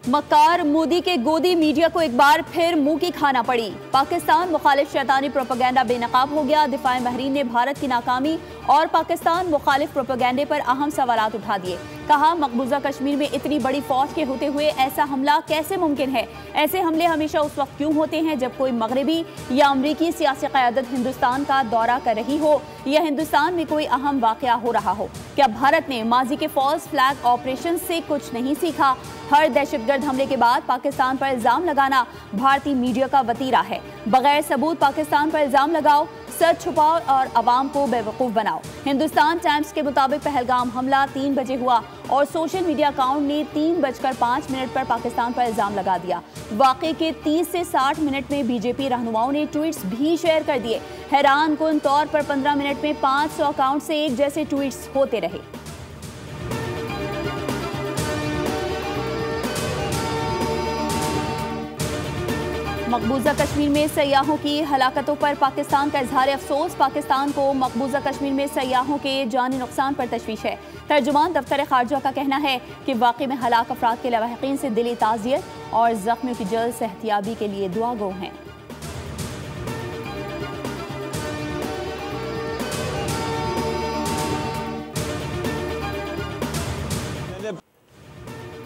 मक्कार मोदी के गोदी मीडिया को एक बार फिर मुंह की खाना पड़ी। पाकिस्तान मुखालिफ शैतानी प्रोपेगेंडा बेनकाब हो गया। दिफाए महरीन ने भारत की नाकामी और पाकिस्तान मुखालिफ प्रोपेगेंडे पर अहम सवालात उठा दिए। कहा, मकबूजा कश्मीर में इतनी बड़ी फौज के होते हुए ऐसा हमला कैसे मुमकिन है। ऐसे हमले हमेशा उस वक्त क्यों होते हैं जब कोई मगरबी या अमरीकी सियासी क़यादत हिंदुस्तान का दौरा कर रही हो या हिंदुस्तान में कोई अहम वाक़या हो रहा हो। क्या भारत ने माजी के फॉल्स फ्लैग ऑपरेशन से कुछ नहीं सीखा। हर दहशतगर्द हमले के बाद पाकिस्तान पर इल्जाम लगाना भारतीय मीडिया का वतीरा है। बगैर सबूत पाकिस्तान पर इल्जाम लगाओ, सच छुपाओ और अवाम को बेवकूफ़ बनाओ। हिंदुस्तान टाइम्स के मुताबिक पहलगाम हमला 3 बजे हुआ और सोशल मीडिया अकाउंट ने 3:05 पर पाकिस्तान पर इल्जाम लगा दिया। वाक़े के 30 से 60 मिनट में बीजेपी रहनुमाओं ने ट्वीट्स भी शेयर कर दिए। हैरान कुन तौर पर 15 मिनट में 500 अकाउंट से एक जैसे ट्वीट्स होते रहे। मकबूजा कश्मीर में सयाहों की हलाकतों पर पाकिस्तान का इजहार अफसोस। पाकिस्तान को मकबूजा कश्मीर में सयाहों के जानी नुकसान पर तशवीश है। तर्जुमान दफ्तर खारजा का कहना है कि वाक़े में हलाक अफराद के लवाहिकीन से दिली ताज़ियत और जख्मियों की जल्द सेहतियाबी के लिए दुआ गो हैं।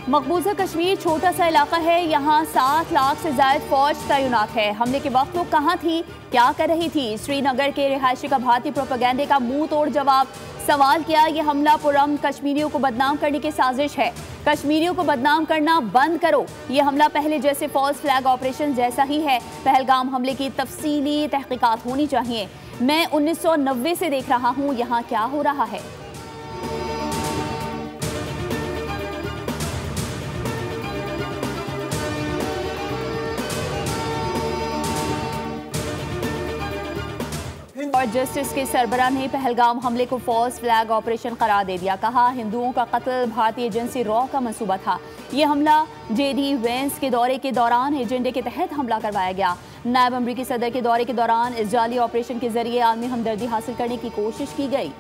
मकबूजा कश्मीर छोटा सा इलाका है। यहाँ 7 लाख से ज़ायद फौज तैनात है। हमले के वक्त वो कहाँ थी, क्या कर रही थी। श्रीनगर के रिहायशी का भारतीय प्रोपेगेंडे का मुंह तोड़ जवाब। सवाल किया, ये हमला पुरअमन कश्मीरियों को बदनाम करने की साजिश है। कश्मीरियों को बदनाम करना बंद करो। ये हमला पहले जैसे फॉल्स फ्लैग ऑपरेशन जैसा ही है। पहलगाम हमले की तफसीली तहकीकात होनी चाहिए। मैं 1990 से देख रहा हूँ यहाँ क्या हो रहा है। और जस्टिस के सरबराह ने पहलगाम हमले को फॉल्स फ्लैग ऑपरेशन करार दे दिया। कहा, हिंदुओं का कत्ल भारतीय एजेंसी रॉ का मंसूबा था। ये हमला जेडी वेंस के दौरे के दौरान एजेंडे के तहत हमला करवाया गया। नायब अमरीकी सदर के दौरे के दौरान इस जाली ऑपरेशन के जरिए आलमी हमदर्दी हासिल करने की कोशिश की गई।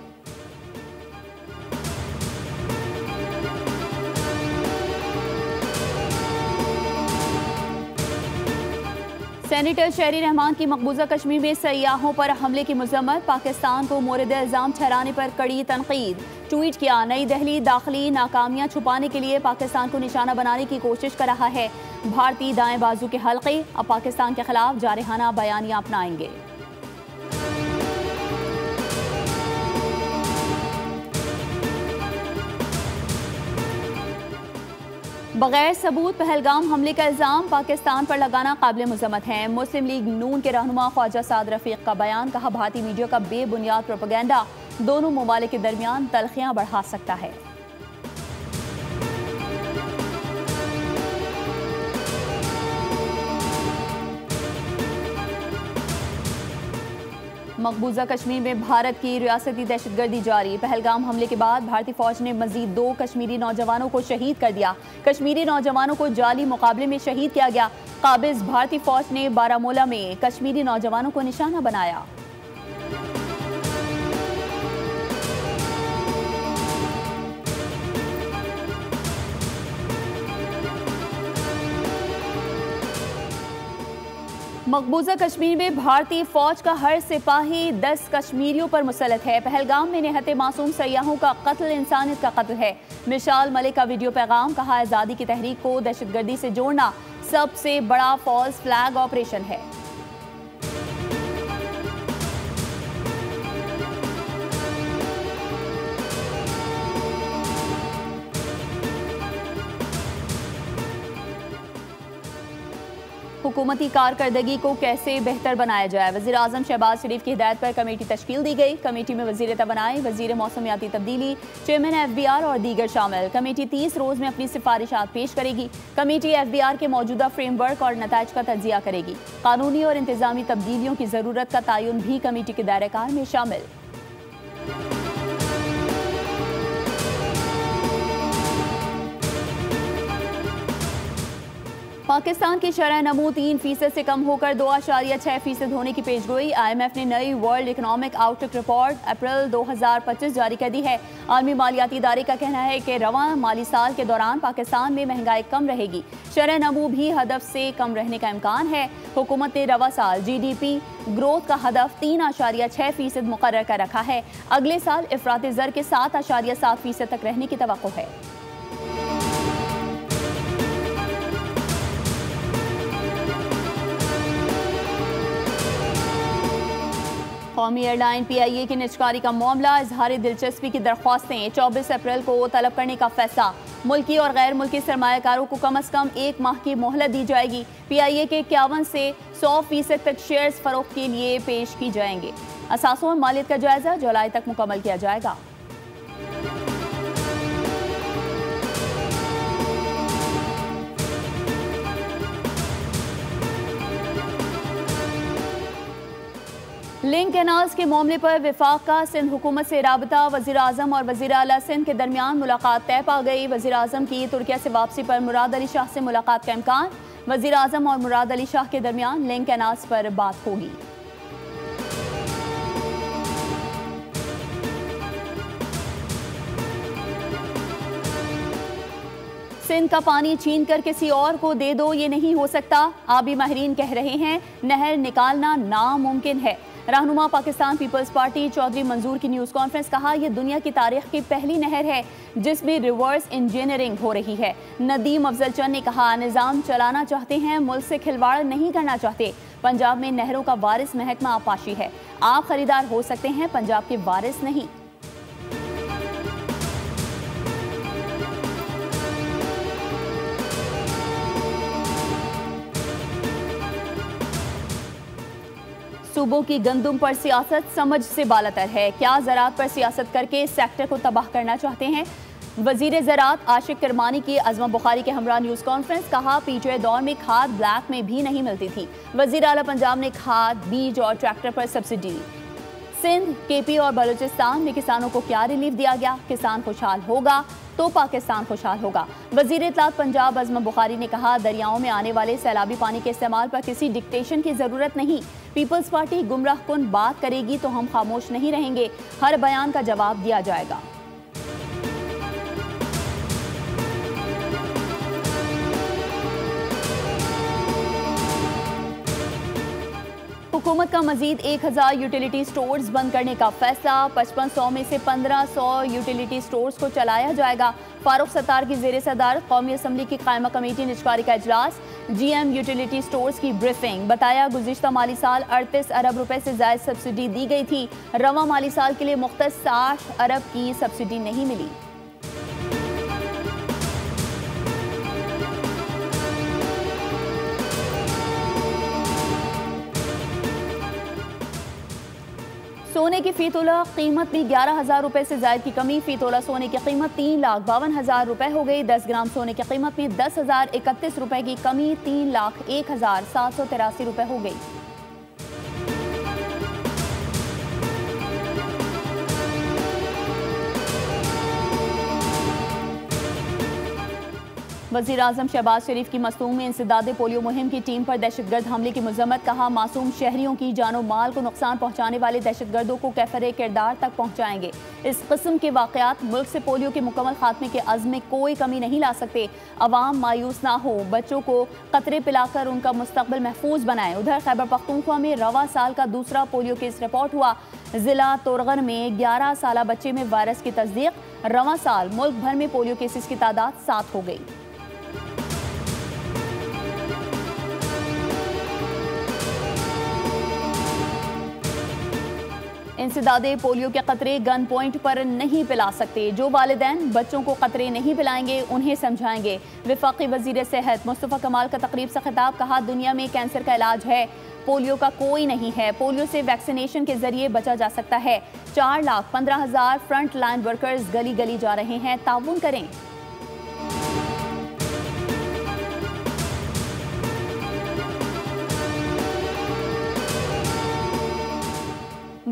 सेनेटर शहरी रहमान की मकबूजा कश्मीर में सयाहों पर हमले की मजम्मत। पाकिस्तान को मोरद इल्जाम ठहराने पर कड़ी तनकीद। ट्वीट किया, नई दिल्ली दाखिली नाकामियां छुपाने के लिए पाकिस्तान को निशाना बनाने की कोशिश कर रहा है। भारतीय दाएं बाजू के हल्के अब पाकिस्तान के खिलाफ जारहाना बयानियां अपनाएंगे। बगैर सबूत पहलगाम हमले का इल्ज़ाम पाकिस्तान पर लगाना काबिल मज़म्मत है। मुस्लिम लीग नून के रहनुमा ख्वाजा साद रफीक का बयान। कहा, भारतीय मीडिया का बेबुनियाद प्रोपेगेंडा दोनों ममालिक के दरमियान तलखियां बढ़ा सकता है। मकबूजा कश्मीर में भारत की रियासती दहशतगर्दी जारी। पहलगाम हमले के बाद भारतीय फौज ने मजीद 2 कश्मीरी नौजवानों को शहीद कर दिया। कश्मीरी नौजवानों को जाली मुकाबले में शहीद किया गया। काबिज भारतीय फौज ने बारामूला में कश्मीरी नौजवानों को निशाना बनाया। मकबूजा कश्मीर में भारतीय फौज का हर सिपाही 10 कश्मीरियों पर मुसल्लत है। पहलगाम में निहत्ते मासूम सयाहों का कत्ल इंसानियत का कत्ल है। मिशाल मलिक का वीडियो पैगाम। कहा, आज़ादी की तहरीक को दहशतगर्दी से जोड़ना सबसे बड़ा फॉल्स फ्लैग ऑपरेशन है। हुकूमती कारकर्दगी को कैसे बेहतर बनाया जाए। वज़ीर आज़म शहबाज शरीफ की हिदायत पर कमेटी तश्कील दी गई। कमेटी में वज़ीर तवानाई, वज़ीर मौसमियाती तब्दीली, चेयरमैन FBR और दीगर शामिल। कमेटी 30 रोज़ में अपनी सिफारिशात पेश करेगी। कमेटी FBR के मौजूदा फ्रेमवर्क और नताइज का तज्जिया करेगी। कानूनी और इंतजामी तब्दीलियों की ज़रूरत का तयन भी कमेटी के दायरे-कार में शामिल। पाकिस्तान की शरह नमू 3% से कम होकर 2.6% होने की पेशगोई। IMF ने नई वर्ल्ड इकोनॉमिक आउटलुक रिपोर्ट अप्रैल 2025 जारी कर दी है। आलमी मालियाती इदारे का कहना है कि रवां माली साल के दौरान पाकिस्तान में महंगाई कम रहेगी। शरह नमू भी हदफ से कम रहने का इम्कान है। हुकूमत ने रवा साल GDP ग्रोथ का हदफ 3.6% मुकर्रर कर रखा है। अगले साल इफराती ज़र के 7.7% तक रहने की तवक्को है। कौमी एयरलाइन PIA की निजकारी का मामला, इजहार दिलचस्पी की दरख्वास्तें 24 अप्रैल को तलब करने का फैसला। मुल्की और गैर मुल्की सरमायाकारों को कम से कम 1 माह की मोहलत दी जाएगी। PIA के 51 से 100% तक शेयर्स फरोख्त के लिए पेश की जाएंगे। असासों और मालियत का जायजा जुलाई तक मुकम्मल किया जाएगा। लिंक कैनाल्स के मामले पर विफाक का सिंध हुकूमत से राबता। वज़ीर आज़म और वज़ीर आला सिंध के दरमियान मुलाकात तय पा गई। वज़ीर आज़म की तुर्किया से वापसी पर मुराद अली शाह से मुलाकात का इम्कान। वज़ीर आज़म और मुराद अली शाह के दरमियान लिंक कैनाल्स पर बात होगी। सिंध का पानी छीन कर किसी और को दे दो, ये नहीं हो सकता। आबी माहिरीन कह रहे हैं नहर निकालना नामुमकिन है। रहनुमा पाकिस्तान पीपल्स पार्टी चौधरी मंजूर की न्यूज़ कॉन्फ्रेंस, कहा यह दुनिया की तारीख की पहली नहर है जिसमें रिवर्स इंजीनियरिंग हो रही है। नदीम अफजल चंद ने कहा निज़ाम चलाना चाहते हैं, मुल्क से खिलवाड़ नहीं करना चाहते। पंजाब में नहरों का वारिस महकमा आपाशी है। आप खरीदार हो सकते हैं, पंजाब के वारिस नहीं। सूबों की गंदुम पर सियासत समझ से बालातर है। क्या ज़राअत पर सियासत करके इस सेक्टर को तबाह करना चाहते हैं? वज़ीर ज़राअत आशिक करमानी की अज़मा बुखारी के हमरा न्यूज़ कॉन्फ्रेंस, कहा पीछे दौर में खाद ब्लैक में भी नहीं मिलती थी। वज़ीर आला पंजाब ने खाद, बीज और ट्रैक्टर पर सब्सिडी दी। सिंध, KP और बलूचिस्तान में किसानों को क्या रिलीफ दिया गया? किसान खुशहाल होगा तो पाकिस्तान खुशहाल होगा। वज़ीर इत्तलात पंजाब अज़मा बुखारी ने कहा दरियाओं में आने वाले सैलाबी पानी के इस्तेमाल पर किसी डिक्टेशन की ज़रूरत नहीं। पीपल्स पार्टी गुमराह कुन बात करेगी तो हम खामोश नहीं रहेंगे। हर बयान का जवाब दिया जाएगा। हुकूमत का मजीद 1000 यूटिलिटी स्टोर्स बंद करने का फैसला। 5500 में से 1500 यूटिलिटी स्टोर्स को चलाया जाएगा। फारूक सत्तार की ज़ेर सदारत कौमी असम्बली की कायमा कमेटी निजकारी का इजलास। GM यूटिलिटी स्टोर्स की ब्रीफिंग, बताया गुज़िश्ता माली साल 38 अरब रुपए से ज़ायद सब्सिडी दी गई थी। रवा माली साल के लिए मुख्तस 60 अरब की सब्सिडी नहीं मिली। सोने की फी तोला कीमत में 11,000 रुपए से ज़ायद की कमी। फी तोला सोने की कीमत 3,52,000 रुपए हो गई। 10 ग्राम सोने की कीमत में 10,031 रुपए की कमी 3,01,783 रुपए हो गई। वज़ीर आज़म शहबाज शरीफ की मसूम में इंसदादे पोलियो मुहिम की टीम पर दहशतगर्द हमले की मजम्मत, कहा मासूम शहरियों की जानो माल को नुकसान पहुँचाने वाले दहशतगर्दों को कैफरे किरदार तक पहुँचाएंगे। इस किस्म के वाक़यात मुल्क से पोलियो के मुकम्मल खात्मे के अज़्म में कोई कमी नहीं ला सकते। अवाम मायूस ना हो, बच्चों को कतरे पिलाकर उनका मुस्तकबिल महफूज बनाएं। उधर खैबर पख्तूनख्वा में रवा साल का दूसरा पोलियो केस रिपोर्ट हुआ। जिला तोरगन में 11 साला बच्चे में वायरस की तस्दीक। रवा साल मुल्क भर में पोलियो केसेस की तादाद 7 हो गई। इंसदादे पोलियो के कतरे गन पॉइंट पर नहीं पिला सकते। जो वालिदैन बच्चों को कतरे नहीं पिलाएंगे उन्हें समझाएंगे। वफाकी वजीर सेहत मुस्तफ़ा कमाल का तकरीब से खिताब, कहा दुनिया में कैंसर का इलाज है, पोलियो का कोई नहीं है। पोलियो से वैक्सीनेशन के जरिए बचा जा सकता है। 4,15,000 फ्रंट लाइन वर्कर्स गली गली जा रहे हैं, ताउन करें।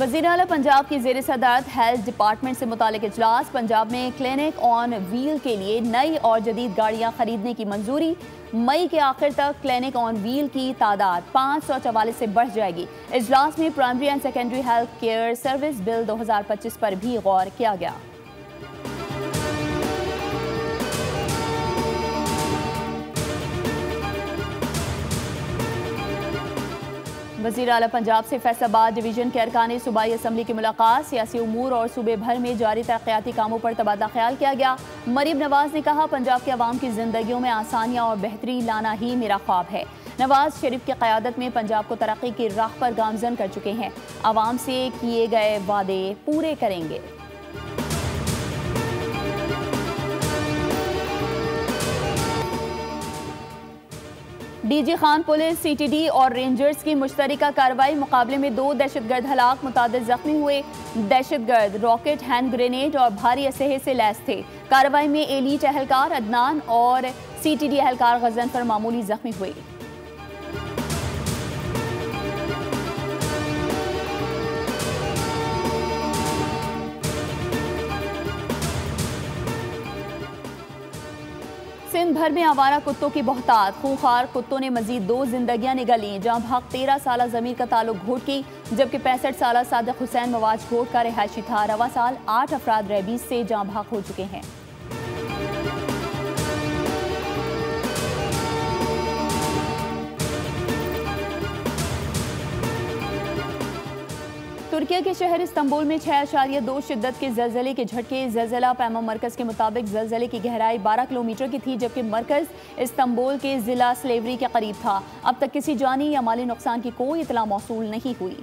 वज़ीर आला पंजाब की ज़ेर सदारत हेल्थ डिपार्टमेंट से मुतालिक इजलास। पंजाब में क्लिनिक ऑन व्हील के लिए नई और जदीद गाड़ियाँ खरीदने की मंजूरी। मई के आखिर तक क्लिनिक ऑन व्हील की तादाद 544 से बढ़ जाएगी। इजलास में primary and secondary health care service bill 2025 पर भी गौर किया गया। वज़ीर आला पंजाब से फैसलाबाद डिवीजन के अरकान सूबाई असम्बली की मुलाकात। सियासी उमूर और सूबे भर में जारी तरक्याती कामों पर तबादला ख्याल किया गया। मरीम नवाज ने कहा, पंजाब के अवाम की जिंदगियों में आसानियाँ और बेहतरी लाना ही मेरा ख्वाब है। नवाज शरीफ की क़यादत में पंजाब को तरक्की की राह पर गामजन कर चुके हैं। अवाम से किए गए वादे पूरे करेंगे। डीजी खान पुलिस, सीटीडी और रेंजर्स की मुश्तरका कार्रवाई। मुकाबले में 2 दहशतगर्द हलाक, मुतादिद जख्मी हुए। दहशतगर्द रॉकेट, हैंड ग्रेनेड और भारी असलहे से लैस थे। कार्रवाई में एलीट एहलकार अदनान और सीटीडी एहलकार गजनफर मामूली जख्मी हुए। सिंध भर में आवारा कुत्तों की बहुतात। खूंखार कुत्तों ने मजीद 2 जिंदगियां निगल लीं। जहां भाग 13 साल जमीर का ताल्लुक घोट की, जबकि 65 साल सादिक हुसैन मवाज घोट का रिहायशी था। रवा साल 8 अफराद रेबीज से जहां भाग हो चुके हैं। तुर्किया के शहर इस्तांबुल में 6.2 शिद्दत के ज़लज़ले के झटके। ज़लज़ला पैमा मरकज़ के मुताबिक ज़लज़ले की गहराई 12 किलोमीटर की थी, जबकि मरकज़ इस्तांबुल के ज़िला स्लेवरी के करीब था। अब तक किसी जानी या माली नुकसान की कोई इतला मौसूल नहीं हुई।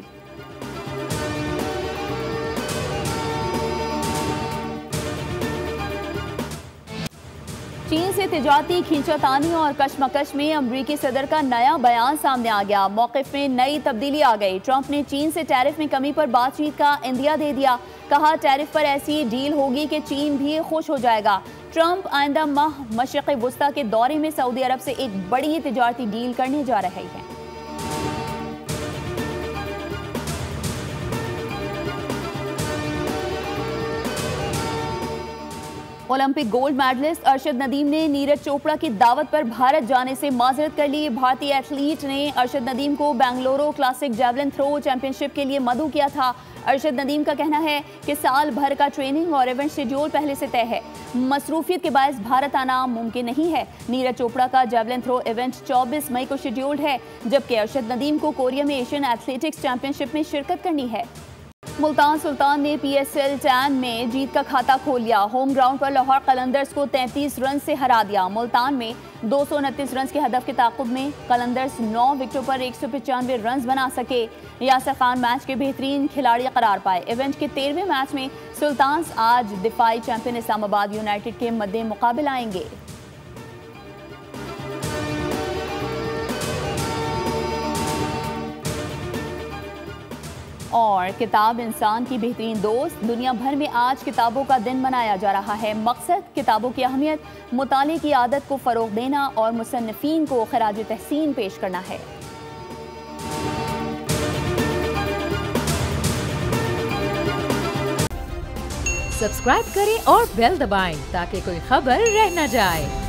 चीन से तिजारती खींचातानी और कशमकश में अमरीकी सदर का नया बयान सामने आ गया। मौक़िफ़ में नई तब्दीली आ गई। ट्रंप ने चीन से टैरिफ में कमी पर बातचीत का इंदिया दे दिया। कहा, टैरिफ पर ऐसी डील होगी कि चीन भी खुश हो जाएगा। ट्रंप आइंदा माह मशरिक़ वुस्ता के दौरे में सऊदी अरब से एक बड़ी तिजारती डील करने जा रहे हैं। Olympic gold medallist Arshad Nadeem ने नीरज चोपड़ा की दावत पर भारत जाने से माजरत कर ली। भारतीय एथलीट ने अरशद नदीम को Bengaluru classic javelin throw championship के लिए मदऊ किया था। अरशद नदीम का कहना है कि साल भर का ट्रेनिंग और इवेंट शेड्यूल पहले से तय है। मसरूफियत के बायस भारत आना मुमकिन नहीं है। नीरज चोपड़ा का जैवलिन थ्रो इवेंट 24 मई को शेड्यूल्ड है, जबकि अरशद नदीम को कोरिया में एशियन एथलेटिक्स चैंपियनशिप में शिरकत करनी है। मुल्तान सुल्तान ने PSL 10 में जीत का खाता खोल लिया। होम ग्राउंड पर लाहौर कलंदर्स को 33 रन से हरा दिया। मुल्तान में 229 रन के हदफ के ताक़ुब में कलंदर्स 9 विकेटों पर 195 रन बना सके। यासर खान मैच के बेहतरीन खिलाड़ी करार पाए। इवेंट के 13वें मैच में सुल्तान्स आज दिफाई चैंपियन इस्लामाबाद यूनाइटेड के मद्दे मुकाबले आएंगे। और किताब इंसान की बेहतरीन दोस्त। दुनिया भर में आज किताबों का दिन मनाया जा रहा है। मकसद किताबों की अहमियत, मुताले की आदत को फ़रोग़ देना और मुसन्निफ़ीन को ख़राज तहसीन पेश करना है। सब्सक्राइब करें और बेल दबाएं ताकि कोई खबर रह न जाए।